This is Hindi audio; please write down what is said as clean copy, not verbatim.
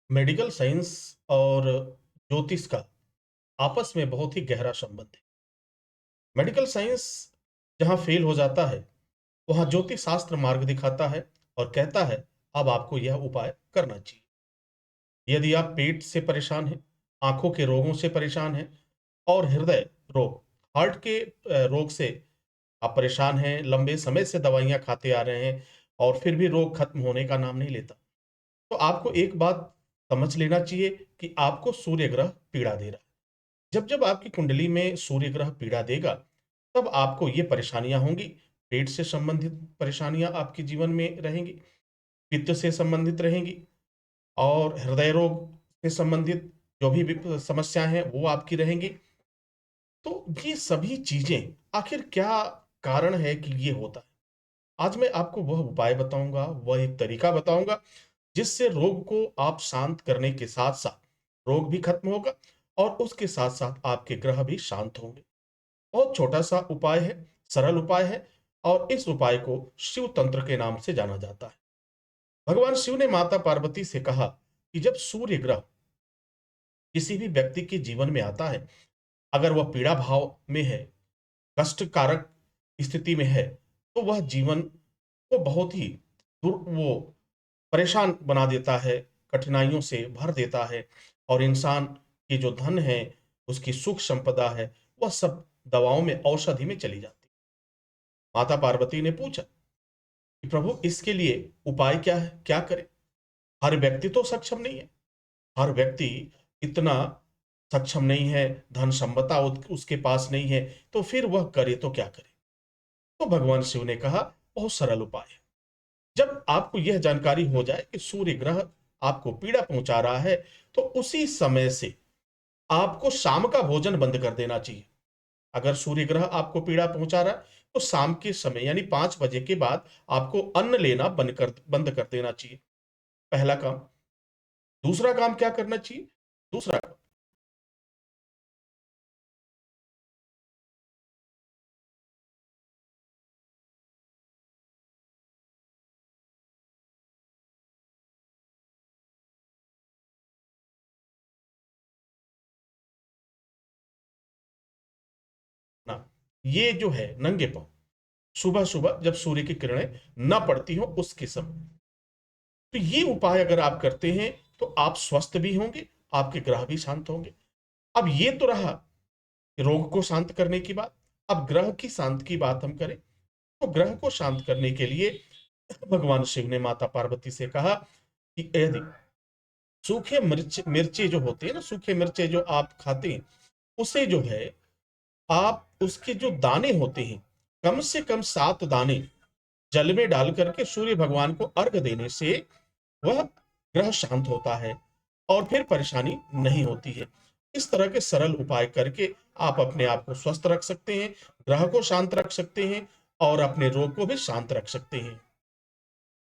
मेडिकल साइंस और ज्योतिष का आपस में बहुत ही गहरा संबंध है। मेडिकल साइंस जहाँ फेल हो जाता है, वहाँ ज्योतिष शास्त्र मार्ग दिखाता है और कहता है, अब आपको यह उपाय करना चाहिए। यदि आप पेट से परेशान हैं, आँखों के रोगों से परेशान हैं और हृदय रोग, हार्ट के रोग से आप परेशान हैं, लंबे समय से दवाइयाँ खाते आ रहे हैं और फिर भी रोग खत्म होने का नाम नहीं लेता। तो आपको एक बात समझ लेना चाहिए कि आपको सूर्य ग्रह पीड़ा दे रहा है। जब-जब आपकी कुंडली में सूर्य ग्रह पीड़ा देगा, तब आपको ये परेशानियाँ होंगी। पेट से संबंधित परेशानियाँ आपके जीवन में रहेंगी, पित्त से संबंधित रहेंगी और हृदय रोग से संबंधित जो भी समस्याएँ हैं, वो आपकी रहेंगी। तो ये सभी चीज़ें आखिर क्या कारण है कि ये होता है? आज मैं आपको वह उपाय बताऊँगा, वह एक तरीका बताऊँगा जिससे रोग को आप शांत करने के साथ-साथ रोग भी खत्म होगा और उसके साथ-साथ आपके ग्रह भी शांत होंगे। बहुत छोटा-सा उपाय है, सरल उपाय है और इस उपाय को शिव तंत्र के नाम से जाना जाता है। भगवान शिव ने माता पार्वती से कहा कि जब सूर्य ग्रह किसी भी व्यक्ति के जीवन में आता है, अगर वह पीड़ा भाव में है, कष्टकारक स्थिति में है, तो वह जीवन को बहुत ही वो परेशान बना देता है, कठिनाइयों से भर देता है और इंसान की जो धन है, उसकी सुख संपदा है, वह सब दवाओं में, औषधि में चली जाती है। माता पार्वती ने पूछा कि प्रभु इसके लिए उपाय क्या है? क्या करें? हर व्यक्ति तो सक्षम नहीं है, हर व्यक्ति इतना सक्षम नहीं है, धन संपदा उसके पास नहीं है, तो फिर वह करे तो क्या करे? तो भगवान शिव ने कहा, बहुत सरल उपाय है। जब आपको यह जानकारी हो जाए कि सूर्य ग्रह आपको पीड़ा पहुंचा रहा है, तो उसी समय से आपको शाम का भोजन बंद कर देना चाहिए। अगर सूर्य ग्रह आपको पीड़ा पहुंचा रहा है, तो शाम के समय यानी 5 बजे के बाद आपको अन्न लेना बंद कर देना चाहिए, पहला काम। दूसरा काम क्या करना चाहिए? दूसरा ना, ये जो है नंगे पाँव, सुबह-सुबह जब सूर्य की किरणें ना पड़ती हो उसके समय। तो ये उपाय अगर आप करते हैं, तो आप स्वस्थ भी होंगे, आपके ग्रह भी शांत होंगे। अब ये तो रहा रोग को शांत करने की बात। अब ग्रह की शांत की बात हम करें, तो ग्रह को शांत करने के लिए भगवान शिव ने माता पार्वती से कहा कि यदि सूखे मिर्चे जो होते हैं ना, सूखे मिर्चे जो आप खाते हैं, उसे जो है आप उसके जो दाने होते हैं, कम से कम 7 दाने जल में डाल करके सूर्य भगवान को अर्घ देने से वह ग्रह शांत होता है और फिर परेशानी नहीं होती है। इस तरह के सरल उपाय करके आप अपने आप को स्वस्थ रख सकते हैं, ग्रह को शांत रख सकते हैं और अपने रोग को भी शांत रख सकते हैं।